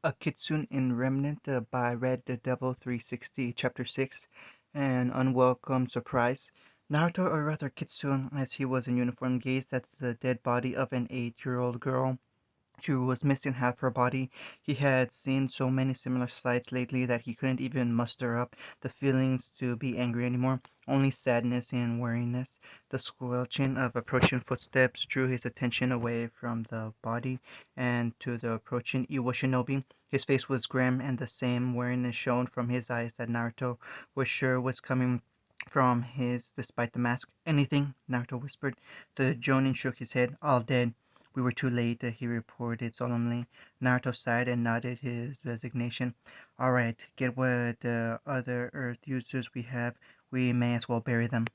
A Kitsune in Remnant by Red the Devil 360, Chapter 6, An Unwelcome Surprise. Naruto, or rather Kitsune, as he was in uniform, gazed at the dead body of an 8-year-old girl. She was missing half her body. He had seen so many similar sights lately that he couldn't even muster up the feelings to be angry anymore, only sadness and weariness. The squelching of approaching footsteps drew his attention away from the body and to the approaching Iwo Shinobi. His face was grim, and the same weariness shone from his eyes that Naruto was sure was coming from his despite the mask. "Anything?" Naruto whispered. The Jonin shook his head. "All dead." "We were too late," he reported solemnly. Naruto sighed and nodded his resignation. "All right, get what other Earth users we have. We may as well bury them."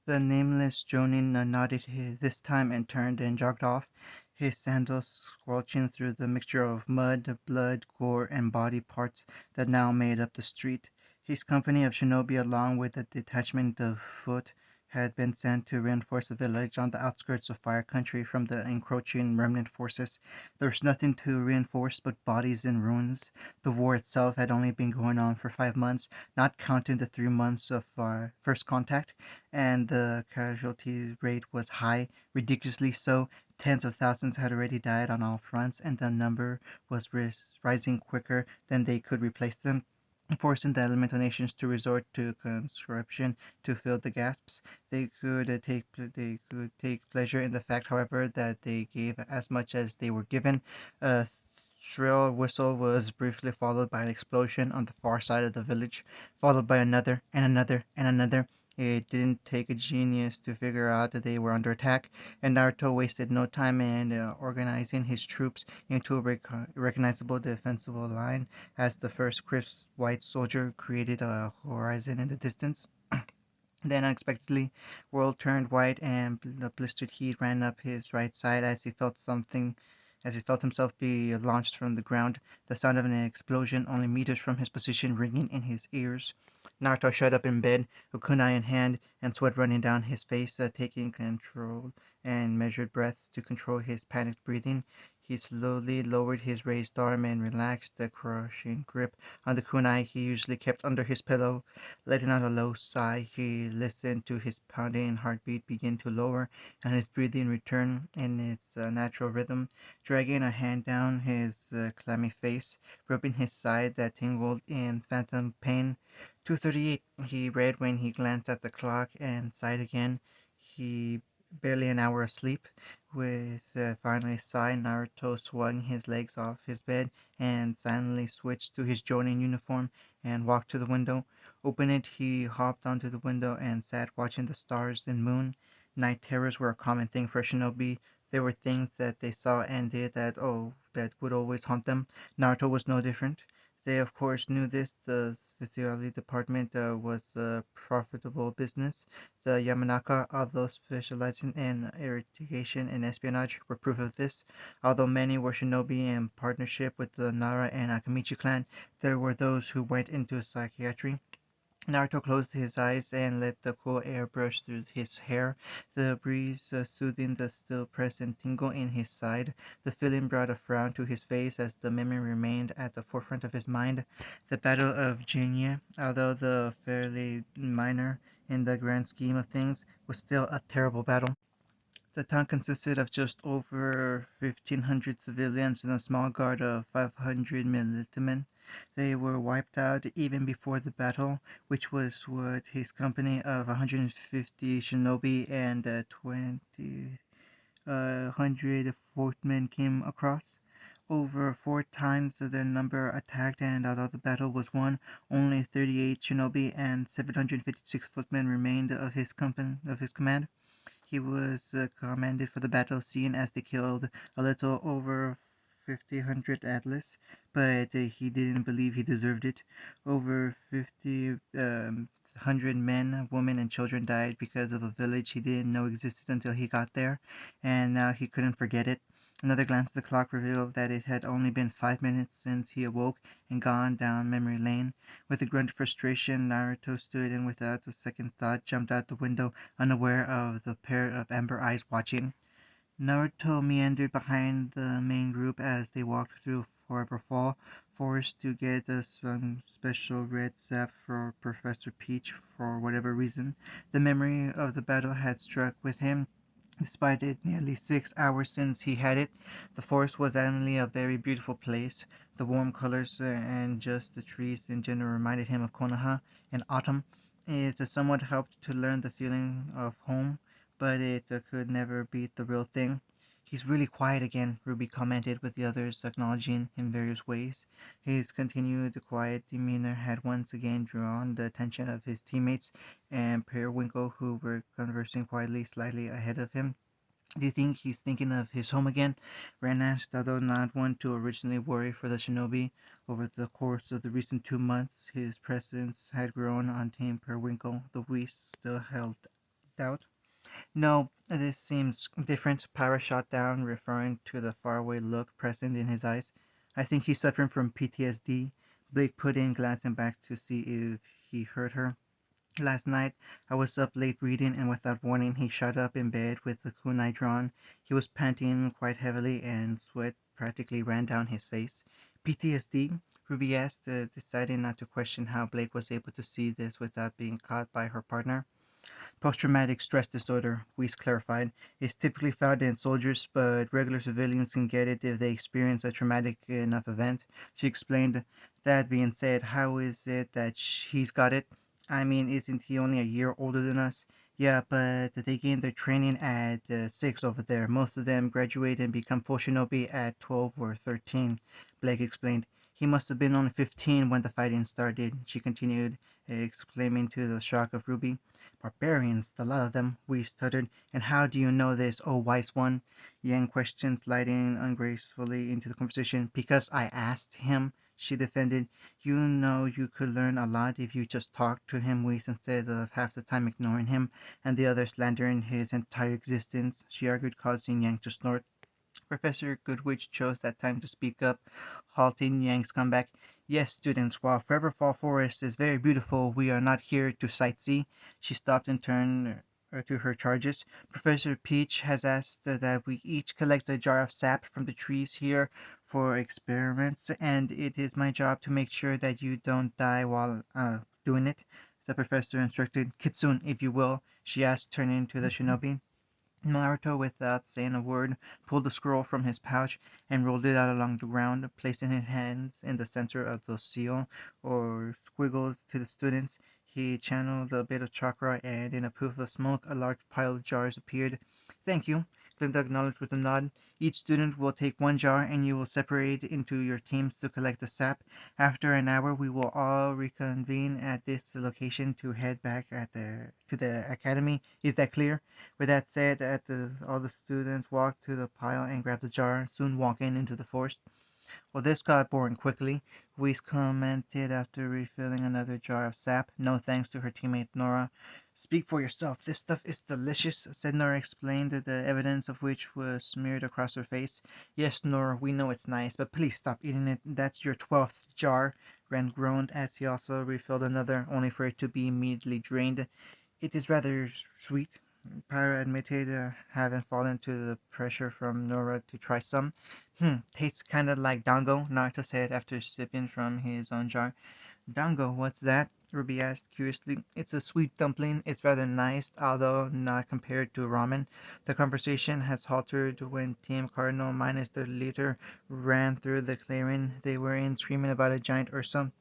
The nameless Jonin nodded this time and turned and jogged off, his sandals squelching through the mixture of mud, blood, gore, and body parts that now made up the street. His company of shinobi, along with a detachment of foot, had been sent to reinforce a village on the outskirts of Fire Country from the encroaching remnant forces. There was nothing to reinforce but bodies and ruins. The war itself had only been going on for 5 months, not counting the 3 months of first contact, and the casualty rate was high, ridiculously so. Tens of thousands had already died on all fronts, and the number was rising quicker than they could replace them, forcing the elemental nations to resort to conscription to fill the gaps. They could take pleasure in the fact, however, that they gave as much as they were given. A shrill whistle was briefly followed by an explosion on the far side of the village, followed by another and another and another. It didn't take a genius to figure out that they were under attack, and Naruto wasted no time in organizing his troops into a recognizable defensible line as the first crisp white soldier created a horizon in the distance. Then unexpectedly, world turned white and the blistered heat ran up his right side as he felt himself be launched from the ground, the sound of an explosion only meters from his position ringing in his ears. Naruto shut up in bed, a kunai in hand, and sweat running down his face, taking controlled and measured breaths to control his panicked breathing. He slowly lowered his raised arm and relaxed the crushing grip on the kunai he usually kept under his pillow. Letting out a low sigh, he listened to his pounding heartbeat begin to lower and his breathing return in its natural rhythm, dragging a hand down his clammy face, rubbing his side that tingled in phantom pain. 2:38, he read when he glanced at the clock and sighed again. He barely an hour asleep. With finally a sigh, Naruto swung his legs off his bed and silently switched to his Jonin uniform and walked to the window. Open it, he hopped onto the window and sat watching the stars and moon. Night terrors were a common thing for shinobi. There were things that they saw and did that would always haunt them. Naruto was no different. They of course knew this. The physiology department was a profitable business. The Yamanaka, although specializing in irrigation and espionage, were proof of this. Although many were shinobi in partnership with the Nara and Akamichi clan, there were those who went into psychiatry. Naruto closed his eyes and let the cool air brush through his hair, the breeze soothing the still present tingle in his side. The feeling brought a frown to his face as the memory remained at the forefront of his mind. The Battle of Genya, although fairly minor in the grand scheme of things, was still a terrible battle. The town consisted of just over 1,500 civilians and a small guard of 500 militiamen. They were wiped out even before the battle, which was what his company of 150 shinobi and 2,100 footmen came across. Over 4 times their number attacked, and although the battle was won, only 38 shinobi and 756 footmen remained of his command. He was commended for the battle scene as they killed a little over 1,500 Atlas, but he didn't believe he deserved it. Over 100 men, women, and children died because of a village he didn't know existed until he got there, and now he couldn't forget it. Another glance at the clock revealed that it had only been 5 minutes since he awoke and gone down memory lane. With a grunt of frustration, Naruto stood and without a second thought jumped out the window, unaware of the pair of amber eyes watching. Naruto meandered behind the main group as they walked through Forever Fall, forced to get some special red sap for Professor Peach for whatever reason. The memory of the battle had struck with him. Despite it nearly 6 hours since he had it, the forest was evidently a very beautiful place. The warm colors and just the trees in general reminded him of Konoha in autumn. It somewhat helped to learn the feeling of home, but it could never beat the real thing. He's really quiet again, Ruby commented, with the others acknowledging in various ways. His continued quiet demeanor had once again drawn the attention of his teammates and Periwinkle, who were conversing quietly slightly ahead of him. Do you think he's thinking of his home again? Ren asked, although not one to originally worry for the shinobi. Over the course of the recent 2 months, his presence had grown on Team Periwinkle, though we still held doubt. No, this seems different, Pyra shot down, referring to the faraway look present in his eyes. I think he's suffering from PTSD. Blake put in, glancing back to see if he heard her. Last night I was up late reading, and without warning he shot up in bed with the kunai drawn. He was panting quite heavily, and sweat practically ran down his face. PTSD? Ruby asked, deciding not to question how Blake was able to see this without being caught by her partner. Post-traumatic stress disorder, Weiss clarified, is typically found in soldiers, but regular civilians can get it if they experience a traumatic enough event. She explained, that being said, how is it that he's got it? I mean, isn't he only a year older than us? Yeah, but they gain their training at 6 over there. Most of them graduate and become full shinobi at 12 or 13, Blake explained. He must have been only 15 when the fighting started, she continued, exclaiming to the shock of Ruby. Barbarians, the lot of them, we stuttered. And how do you know this, oh wise one? Yang questioned, sliding ungracefully into the conversation. Because I asked him, she defended. You know you could learn a lot if you just talked to him, Weiss, instead of half the time ignoring him and the other slandering his entire existence, she argued, causing Yang to snort. Professor Goodwitch chose that time to speak up, halting Yang's comeback. Yes, students, while Forever Fall Forest is very beautiful, we are not here to sightsee. She stopped and turned to her charges. Professor Peach has asked that we each collect a jar of sap from the trees here for experiments, and it is my job to make sure that you don't die while doing it. The professor instructed. Kitsune, if you will, she asked, turning to the shinobi. Naruto, without saying a word, pulled the scroll from his pouch and rolled it out along the ground, placing his hands in the center of the seal, or squiggles, to the students. He channeled a bit of chakra, and in a puff of smoke, a large pile of jars appeared. Thank you, Glinda acknowledged with a nod. Each student will take one jar, and you will separate into your teams to collect the sap. After an hour, we will all reconvene at this location to head back to the academy. Is that clear? With that said, all the students walked to the pile and grabbed the jar, soon walking into the forest. Well, this got boring quickly, Weiss commented after refilling another jar of sap, no thanks to her teammate Nora. Speak for yourself. This stuff is delicious, said Nora, explained, the evidence of which was smeared across her face. Yes, Nora, we know it's nice, but please stop eating it. That's your 12th jar, Ren groaned as he also refilled another, only for it to be immediately drained. It is rather sweet, Pyra admitted, having fallen to the pressure from Nora to try some. Tastes kinda like dango, Naruto said after sipping from his own jar. Dango, what's that? Ruby asked curiously. It's a sweet dumpling. It's rather nice, although not compared to ramen. The conversation has halted when Team Cardinal minus the leader ran through the clearing they were in, screaming about a giant ursa.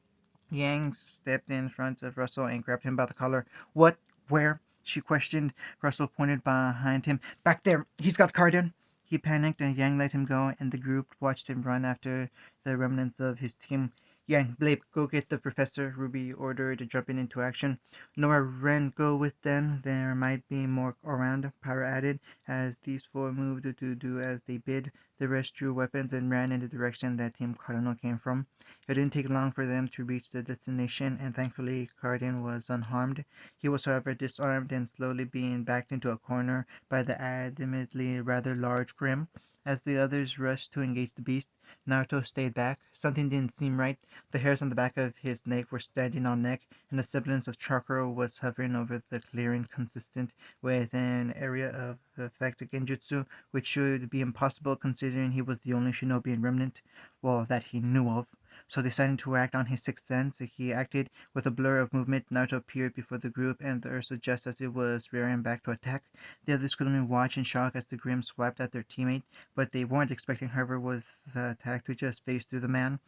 Yang stepped in front of Russell and grabbed him by the collar. What? Where? She questioned. Russell pointed behind him. Back there! He's got Cardian! He panicked, and Yang let him go, and the group watched him run after the remnants of his team. Yang, Blake, go get the professor, Ruby ordered, jumping into action. Nora, Ren, go with them. There might be more around, Pyra added, as these four moved to do as they bid. The rest drew weapons and ran in the direction that Team Cardinal came from. It didn't take long for them to reach their destination, and thankfully Cardian was unharmed. He was, however, disarmed and slowly being backed into a corner by the admittedly rather large Grim. As the others rushed to engage the beast, Naruto stayed back. Something didn't seem right. The hairs on the back of his neck were standing on neck, and a semblance of chakra was hovering over the clearing, consistent with an area of effect genjutsu, which should be impossible considering he was the only shinobi in Remnant, well, that he knew of. So deciding to act on his sixth sense, he acted. With a blur of movement, Naruto appeared before the group, and the Ursa just as it was rearing back to attack. The others could only watch in shock as the Grim swiped at their teammate. What they weren't expecting, however, was the attack to just phase through the man.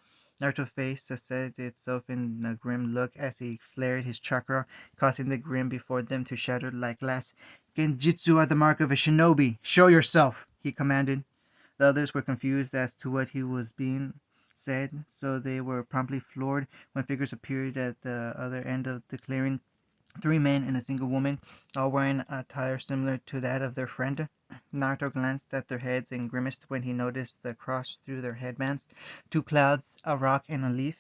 Naruto's face set itself in a grim look as he flared his chakra, causing the grim before them to shatter like glass. Genjutsu are the mark of a shinobi. Show yourself, he commanded. The others were confused as to what he was being said, so they were promptly floored when figures appeared at the other end of the clearing. Three men and a single woman, all wearing attire similar to that of their friend. Naruto glanced at their heads and grimaced when he noticed the cross through their headbands, two clouds, a rock, and a leaf.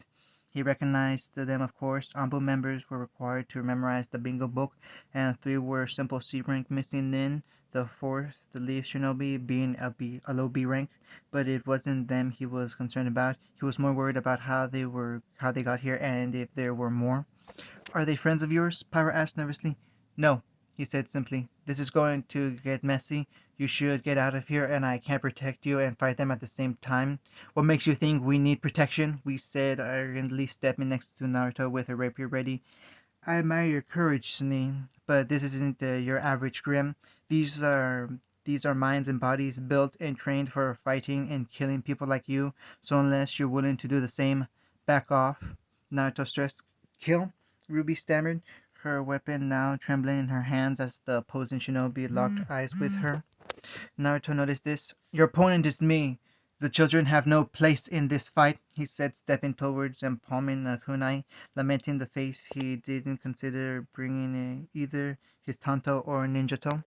He recognized them, of course. AMBO members were required to memorize the bingo book, and three were simple C rank missing in, the fourth, the leaf shinobi, being a low B rank. But it wasn't them he was concerned about. He was more worried about how they got here and if there were more. "Are they friends of yours?" Pyra asked nervously. "No," he said simply. "This is going to get messy. You should get out of here, and I can't protect you and fight them at the same time." "What makes you think we need protection?" we said, arrogantly stepping next to Naruto with a rapier ready. "I admire your courage, Sne, but this isn't your average Grim. These are these are minds and bodies built and trained for fighting and killing people like you, so unless you're willing to do the same, back off," Naruto stressed. "Kill?" Ruby stammered, her weapon now trembling in her hands as the opposing shinobi locked eyes with her. Naruto noticed this. "Your opponent is me. The children have no place in this fight," he said, stepping towards and palming a kunai, lamenting the face he didn't consider bringing either his tanto or ninjato.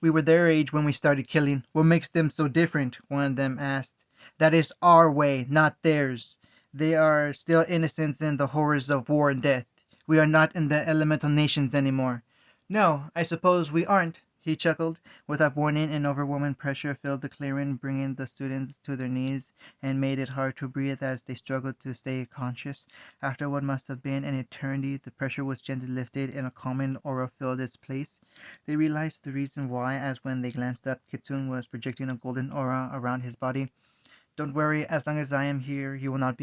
"We were their age when we started killing. What makes them so different?" one of them asked. "That is our way, not theirs. They are still innocents in the horrors of war and death. We are not in the elemental nations anymore." "No, I suppose we aren't," he chuckled. Without warning, an overwhelming pressure filled the clearing, bringing the students to their knees and made it hard to breathe as they struggled to stay conscious. After what must have been an eternity, the pressure was gently lifted and a calming aura filled its place. They realized the reason why as when they glanced up, Kitsune was projecting a golden aura around his body. "Don't worry, as long as I am here, you will not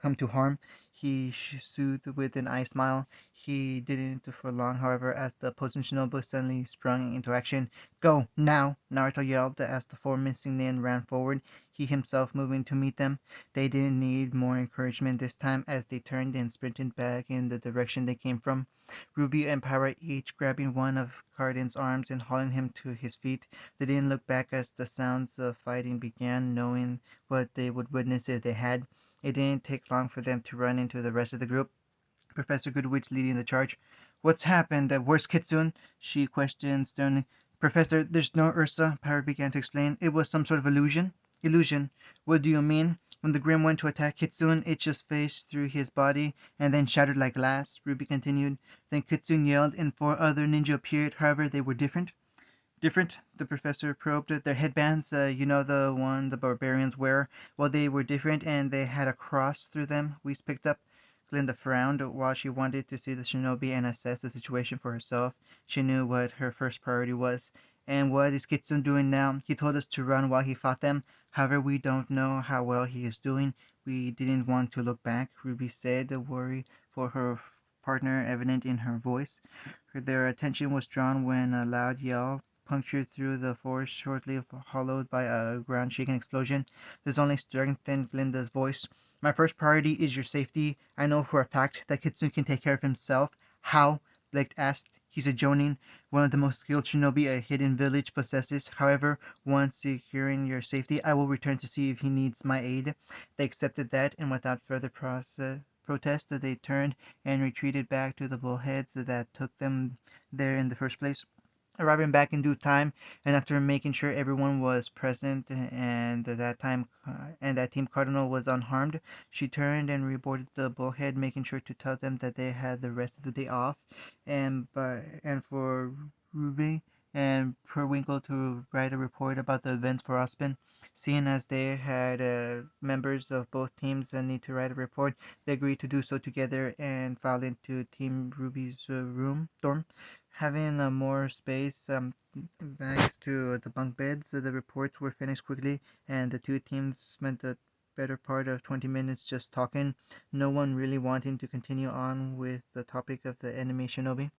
come to harm," he soothed with an eye smile. He didn't for long, however, as the opposing shinobi suddenly sprung into action. "Go, now!" Naruto yelled as the four missing men ran forward, he himself moving to meet them. They didn't need more encouragement this time as they turned and sprinted back in the direction they came from, Ruby and Pyra each grabbing one of Cardin's arms and hauling him to his feet. They didn't look back as the sounds of fighting began, knowing what they would witness if they had. It didn't take long for them to run into the rest of the group, Professor Goodwitch leading the charge. "What's happened? Where's Kitsune?" she questioned sternly. "Professor, there's no Ursa," Pyra began to explain. "It was some sort of illusion." "Illusion? What do you mean?" "When the Grim went to attack Kitsune, it just phased through his body and then shattered like glass," Ruby continued. "Then Kitsune yelled and four other ninja appeared. However, they were different." "Different?" the professor probed. "Their headbands, you know the one the barbarians wear? Well, they were different and they had a cross through them," we picked up. Glinda frowned. While she wanted to see the shinobi and assess the situation for herself, she knew what her first priority was. "And what is Kitsune doing now? He told us to run while he fought them. However, we don't know how well he is doing." "We didn't want to look back," Ruby said, the worry for her partner evident in her voice. Their attention was drawn when a loud yell punctured through the forest, shortly followed by a ground-shaking explosion. This only strengthened Glinda's voice. "My first priority is your safety. I know for a fact that Kitsune can take care of himself." "How?" Blake asked. "He's a Jonin, one of the most skilled shinobi a hidden village possesses. However, once securing your safety, I will return to see if he needs my aid." They accepted that, and without further protest, they turned and retreated back to the bullheads that took them there in the first place. Arriving back in due time, and after making sure everyone was present and that Team Cardinal was unharmed, she turned and reboarded the bullhead, making sure to tell them that they had the rest of the day off. And for Ruby and Periwinkle to write a report about the events for Ozpin. Seeing as they had members of both teams that need to write a report, they agreed to do so together and filed into Team Ruby's dorm. Having more space thanks to the bunk beds, the reports were finished quickly, and the two teams spent the better part of 20 minutes just talking, no one really wanting to continue on with the topic of the enemy shinobi.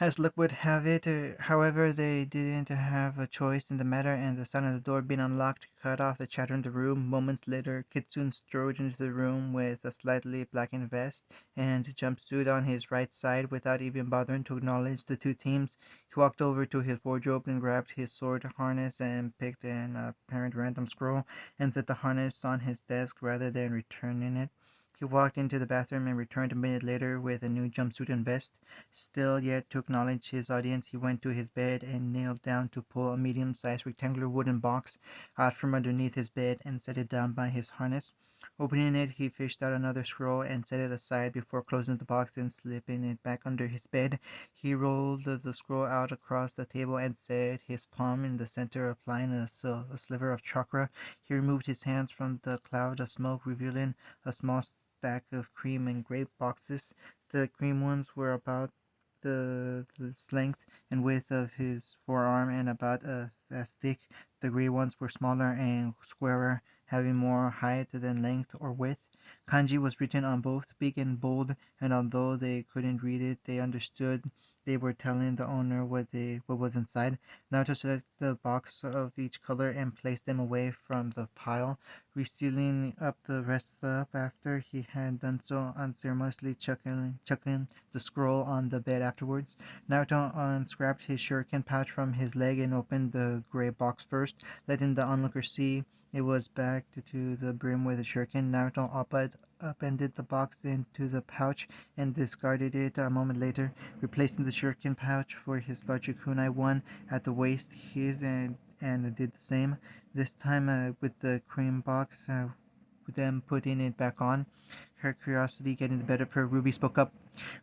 As luck would have it, however, they didn't have a choice in the matter, and the sound of the door being unlocked cut off the chatter in the room. Moments later, Kitsune strode into the room with a slightly blackened vest and jumpsuit on his right side without even bothering to acknowledge the two teams. He walked over to his wardrobe and grabbed his sword harness and picked an apparent random scroll and set the harness on his desk rather than returning it. He walked into the bathroom and returned a minute later with a new jumpsuit and vest. Still yet to acknowledge his audience, he went to his bed and knelt down to pull a medium-sized rectangular wooden box out from underneath his bed and set it down by his harness. Opening it, he fished out another scroll and set it aside before closing the box and slipping it back under his bed. He rolled the scroll out across the table and set his palm in the center, applying a sliver of chakra. He removed his hands from the cloud of smoke, revealing a small stack of cream and grape boxes. The cream ones were about the length and width of his forearm and about as thick. The gray ones were smaller and squarer, having more height than length or width. Kanji was written on both, big and bold, and although they couldn't read it, they understood they were telling the owner what was inside. Naruto selected the box of each color and placed them away from the pile, resealing up the rest up after he had done so, unceremoniously chucking the scroll on the bed afterwards. Naruto unscrapped his shuriken pouch from his leg and opened the gray box first, letting the onlooker see it was backed to the brim with a shuriken. Naruto upended the box into the pouch and discarded it a moment later, replacing the shuriken pouch for his larger kunai one at the waist. And did the same, this time with the cream box, then putting it back on. Her curiosity getting the better of her, Ruby spoke up.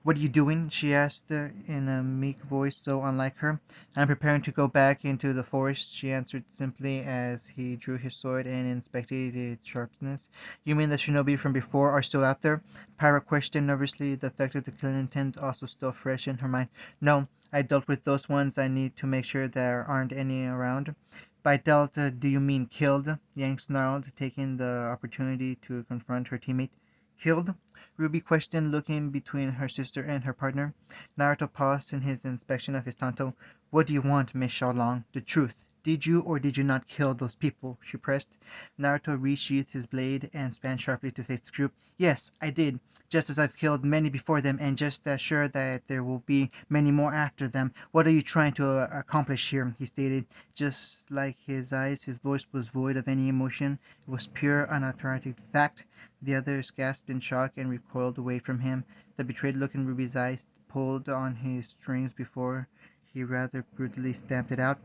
"What are you doing?" she asked in a meek voice so unlike her. "I'm preparing to go back into the forest," she answered simply as he drew his sword and inspected its sharpness. "You mean the shinobi from before are still out there?" Pyra questioned nervously, the effect of the killing intent also still fresh in her mind. "No, I dealt with those ones. I need to make sure there aren't any around." "By dealt, do you mean killed?" Yang snarled, taking the opportunity to confront her teammate. "Killed?" Ruby questioned, looking between her sister and her partner. Naruto paused in his inspection of his tanto. "What do you want, Miss Xiaolong? The truth. Did you or did you not kill those people?" she pressed. Naruto resheathed his blade and span sharply to face the group. "Yes, I did. Just as I've killed many before them, and just as sure that there will be many more after them. What are you trying to accomplish here?" he stated. Just like his eyes, his voice was void of any emotion. It was pure, unadulterated fact. The others gasped in shock and recoiled away from him. The betrayed look in Ruby's eyes pulled on his strings before he rather brutally stamped it out.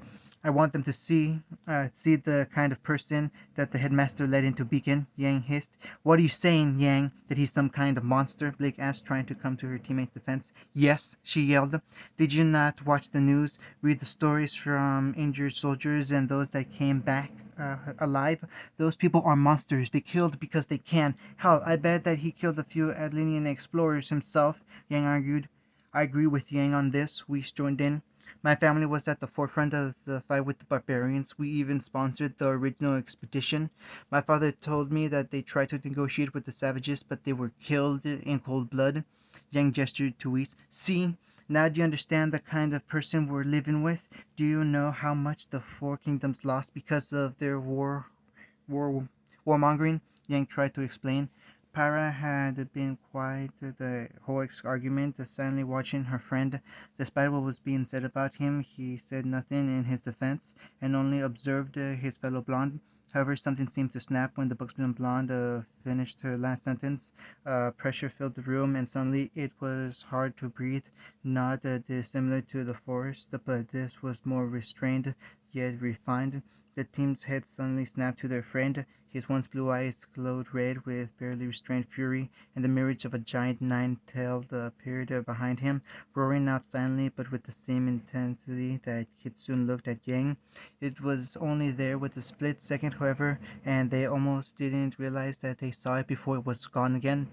"I want them to see the kind of person that the headmaster led into Beacon," Yang hissed. "What are you saying, Yang? That he's some kind of monster?" Blake asked, trying to come to her teammate's defense. "Yes," she yelled. "Did you not watch the news, read the stories from injured soldiers and those that came back alive? Those people are monsters. They killed because they can. Hell, I bet that he killed a few Atlantean explorers himself," Yang argued. "I agree with Yang on this," Whis joined in. "My family was at the forefront of the fight with the barbarians. We even sponsored the original expedition. My father told me that they tried to negotiate with the savages, but they were killed in cold blood." Yang gestured to Whis. "See? Now do you understand the kind of person we're living with? Do you know how much the Four Kingdoms lost because of their war warmongering?" Yang tried to explain. Para had been quiet the whole argument, silently watching her friend. Despite what was being said about him, he said nothing in his defense, and only observed his fellow blonde. However, something seemed to snap when the buxom blonde finished her last sentence. Pressure filled the room, and suddenly it was hard to breathe. Not dissimilar to the forest, but this was more restrained, yet refined. The team's heads suddenly snapped to their friend. His once blue eyes glowed red with barely restrained fury, and the mirage of a giant nine-tailed appeared behind him, roaring not silently but with the same intensity that Kitsune looked at Yang. It was only there with a split second, however, and they almost didn't realize that they saw it before it was gone again.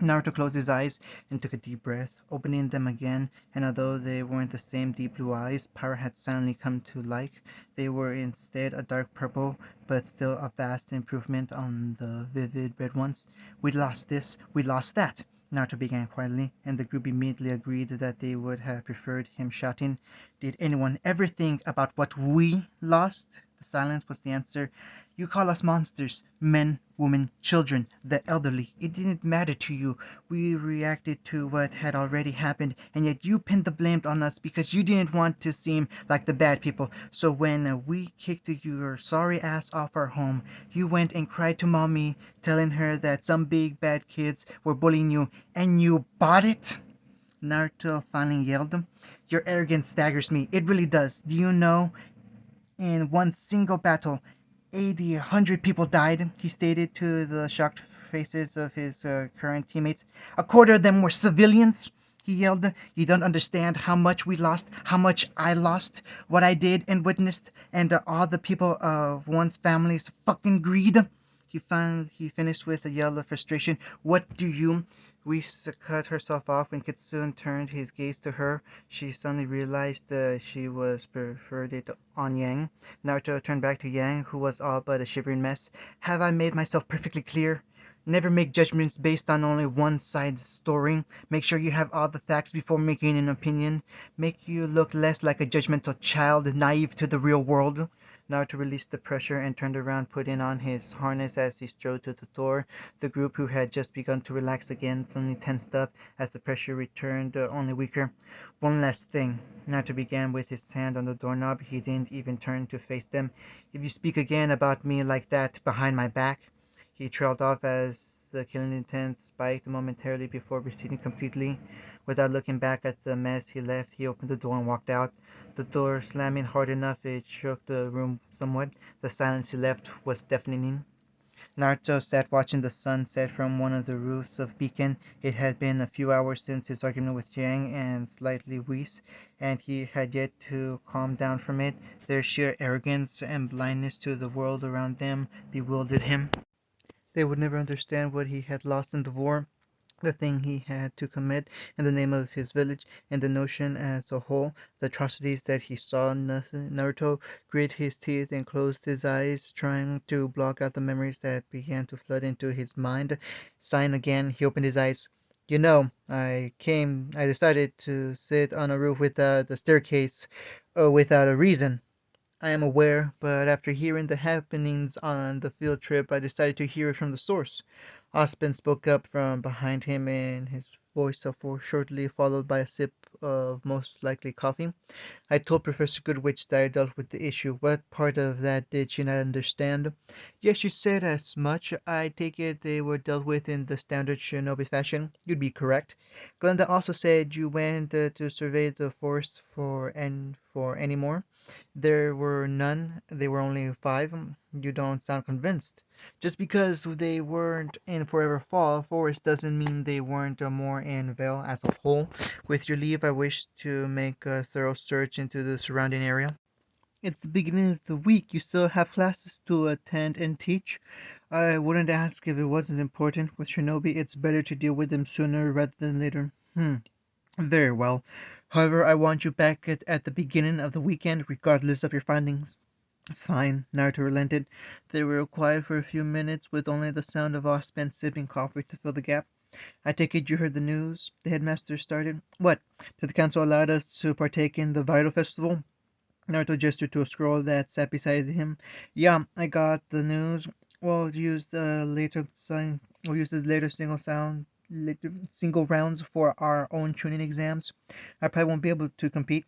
Naruto closed his eyes and took a deep breath, opening them again, and although they weren't the same deep blue eyes Power had suddenly come to like, they were instead a dark purple, but still a vast improvement on the vivid red ones. "We lost this, we lost that," Naruto began quietly, and the group immediately agreed that they would have preferred him shouting. "Did anyone ever think about what we lost?" The silence was the answer. "You call us monsters, men, women, children, the elderly. It didn't matter to you. We reacted to what had already happened, and yet you pinned the blame on us because you didn't want to seem like the bad people. So when we kicked your sorry ass off our home, you went and cried to mommy, telling her that some big bad kids were bullying you, and you bought it?" Naruto finally yelled. "Your arrogance staggers me. It really does. Do you know, in one single battle, 80, 100 people died," he stated to the shocked faces of his current teammates. "A quarter of them were civilians," he yelled. "You don't understand how much we lost, how much I lost, what I did and witnessed, and all the people of one's family's fucking greed." He finished with a yell of frustration. "What do you—" Whis cut herself off when Kitsune turned his gaze to her. She suddenly realized that she was preferred it on Yang. Naruto turned back to Yang, who was all but a shivering mess. "Have I made myself perfectly clear? Never make judgments based on only one side's story. Make sure you have all the facts before making an opinion. Make you look less like a judgmental child, naive to the real world." Naruto released the pressure and turned around, putting on his harness as he strode to the door. The group, who had just begun to relax again, suddenly tensed up as the pressure returned, only weaker. "One last thing," Naruto began with his hand on the doorknob. He didn't even turn to face them. "If you speak again about me like that behind my back—" He trailed off as the killing intent spiked momentarily before receding completely. Without looking back at the mess he left, he opened the door and walked out. The door slamming hard enough it shook the room somewhat. The silence he left was deafening. Naruto sat watching the sun set from one of the roofs of Beacon. It had been a few hours since his argument with Yang and slightly Whis, and he had yet to calm down from it. Their sheer arrogance and blindness to the world around them bewildered him. They would never understand what he had lost in the war, the thing he had to commit in the name of his village, and the notion as a whole. The atrocities that he saw. Naruto grit his teeth and closed his eyes, trying to block out the memories that began to flood into his mind. Sighing again, he opened his eyes. "You know, I decided to sit on a roof without a staircase, without a reason. I am aware, but after hearing the happenings on the field trip, I decided to hear it from the source." Ozpin spoke up from behind him, and his voice shortly followed by a sip of most likely coffee. "I told Professor Goodwitch that I dealt with the issue. What part of that did she not understand?" "Yes, she said as much. I take it they were dealt with in the standard shinobi fashion." "You'd be correct." "Glenda also said you went to survey the forest for any more." "There were none. They were only 5. You don't sound convinced." "Just because they weren't in Forever Fall Forest doesn't mean they weren't more in Vale as a whole. With your leave, I wish to make a thorough search into the surrounding area." "It's the beginning of the week. You still have classes to attend and teach." "I wouldn't ask if it wasn't important. With shinobi, it's better to deal with them sooner rather than later." "Very well. However, I want you back at the beginning of the weekend, regardless of your findings." "Fine," Naruto relented. They were quiet for a few minutes, with only the sound of Ozpin sipping coffee to fill the gap. "I take it you heard the news?" the headmaster started. "What? That the council allowed us to partake in the Vital Festival?" Naruto gestured to a scroll that sat beside him. "Yeah, I got the news. We'll use the later sign. We'll use the later single rounds for our own tuning exams. I probably won't be able to compete."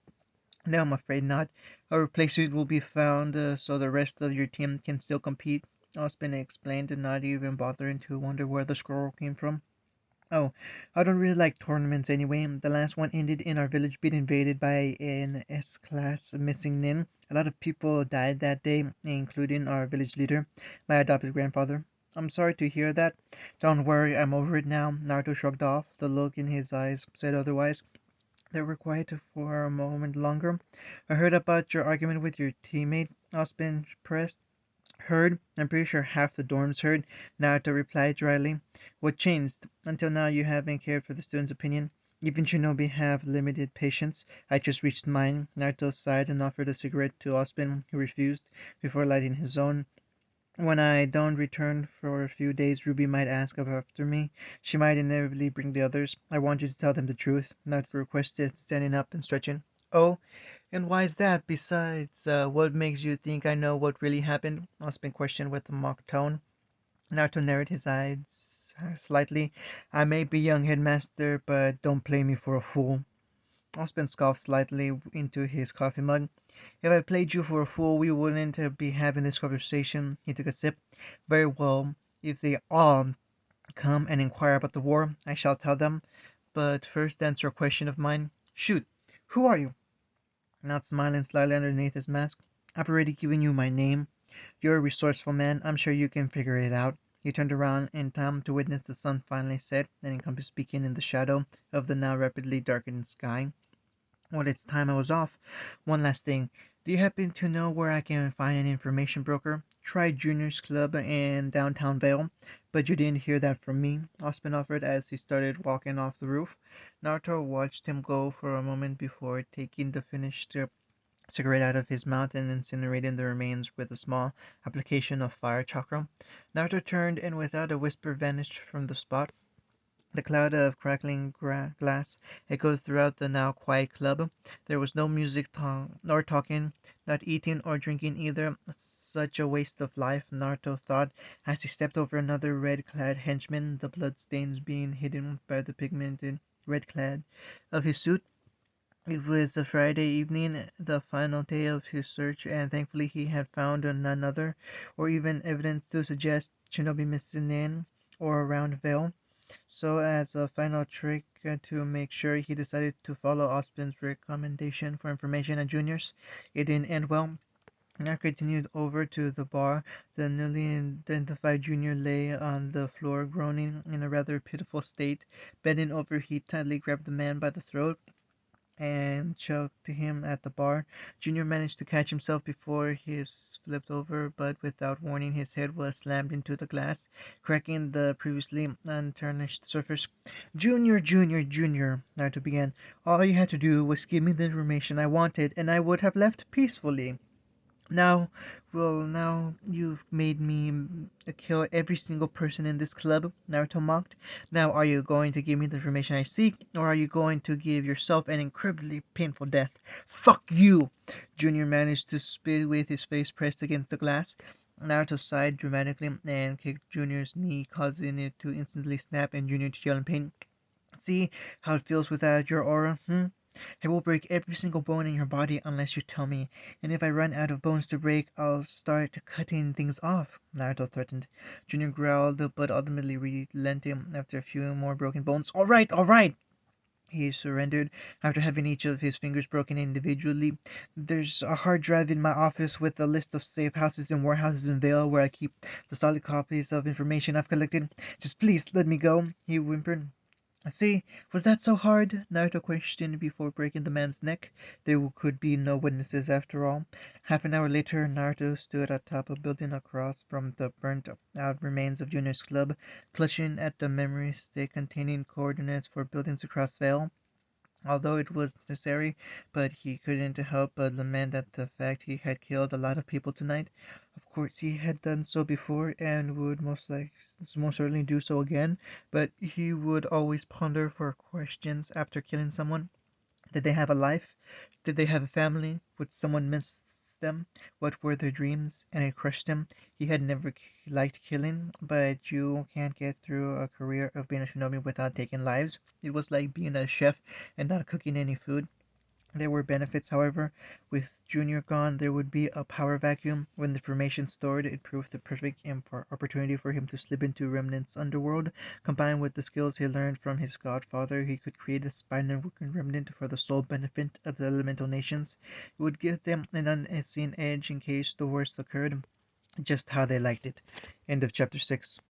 "No, I'm afraid not. A replacement will be found so the rest of your team can still compete," Ozpin explained, not even bothering to wonder where the scroll came from. Oh, I don't really like tournaments anyway. The last one ended in our village being invaded by an S-class missing nin. A lot of people died that day, including our village leader, my adopted grandfather. I'm sorry to hear that. Don't worry, I'm over it now. Naruto shrugged off. The look in his eyes said otherwise. They were quiet for a moment longer. I heard about your argument with your teammate, Ozpin pressed. Heard? I'm pretty sure half the dorms heard, Naruto replied dryly. What changed? Until now you haven't cared for the student's opinion. Even shinobi have limited patience. I just reached mine. Naruto sighed and offered a cigarette to Ozpin, who refused, before lighting his own. When I don't return for a few days, Ruby might ask after me. She might inevitably bring the others. I want you to tell them the truth, Naruto requested, standing up and stretching. Oh, and why is that? Besides, what makes you think I know what really happened? Osmond questioned with a mock tone. Naruto narrowed his eyes slightly. I may be young headmaster, but don't play me for a fool. Osmond scoffed slightly into his coffee mug. If I played you for a fool, we wouldn't be having this conversation. He took a sip. Very well. If they all come and inquire about the war, I shall tell them. But first answer a question of mine. Shoot. Who are you? Not smiling slightly underneath his mask. I've already given you my name. You're a resourceful man. I'm sure you can figure it out. He turned around in time to witness the sun finally set and encompass begin in the shadow of the now rapidly darkening sky. Well, it's time I was off. One last thing. Do you happen to know where I can find an information broker? Try Junior's Club in downtown Vale. But you didn't hear that from me, Osman offered as he started walking off the roof. Naruto watched him go for a moment before taking the finished cigarette out of his mouth and incinerating the remains with a small application of fire chakra. Naruto turned and without a whisper vanished from the spot. The cloud of crackling glass echoed throughout the now quiet club. There was no music nor talking, not eating or drinking either. Such a waste of life, Naruto thought as he stepped over another red-clad henchman, the bloodstains being hidden by the pigmented red-clad of his suit. It was a Friday evening, the final day of his search, and thankfully he had found none other, or even evidence to suggest Shinobi missing in or around Vale. So, as a final trick to make sure, he decided to follow Austin's recommendation for information at Junior's. It didn't end well. Now continued over to the bar. The newly identified junior lay on the floor, groaning in a rather pitiful state. Bending over, he tightly grabbed the man by the throat and choked him at the bar. Junior managed to catch himself before he flipped over, but without warning, his head was slammed into the glass, cracking the previously untarnished surface. Junior, Naruto began. All you had to do was give me the information I wanted, and I would have left peacefully. Now, now you've made me kill every single person in this club, Naruto mocked. Now are you going to give me the information I seek, or are you going to give yourself an incredibly painful death? Fuck you! Junior managed to spit with his face pressed against the glass. Naruto sighed dramatically and kicked Junior's knee, causing it to instantly snap and Junior to yell in pain. See how it feels without your aura, hmm? I will break every single bone in your body unless you tell me, and if I run out of bones to break, I'll start cutting things off, Naruto threatened. Junior growled, but ultimately relented after a few more broken bones. All right! He surrendered after having each of his fingers broken individually. There's a hard drive in my office with a list of safe houses and warehouses in Vale where I keep the solid copies of information I've collected. Just please let me go, he whimpered. See, was that so hard? Naruto questioned before breaking the man's neck. There could be no witnesses after all. Half an hour later, Naruto stood atop a building across from the burnt out remains of Junior's club, clutching at the memory stick containing coordinates for buildings across Vale. Although it was necessary, but he couldn't help but lament at the fact he had killed a lot of people tonight. Of course, he had done so before and would most certainly do so again, but he would always ponder for questions after killing someone. Did they have a life? Did they have a family? Would someone miss them? What were their dreams? And it crushed him. He had never liked killing, but you can't get through a career of being a shinobi without taking lives. It was like being a chef and not cooking any food. There were benefits, however. With Junior gone, there would be a power vacuum. When the information stored, it proved the perfect opportunity for him to slip into Remnant's underworld. Combined with the skills he learned from his godfather, he could create a spinal working remnant for the sole benefit of the elemental nations. It would give them an unseen edge in case the worst occurred, just how they liked it. End of chapter 6.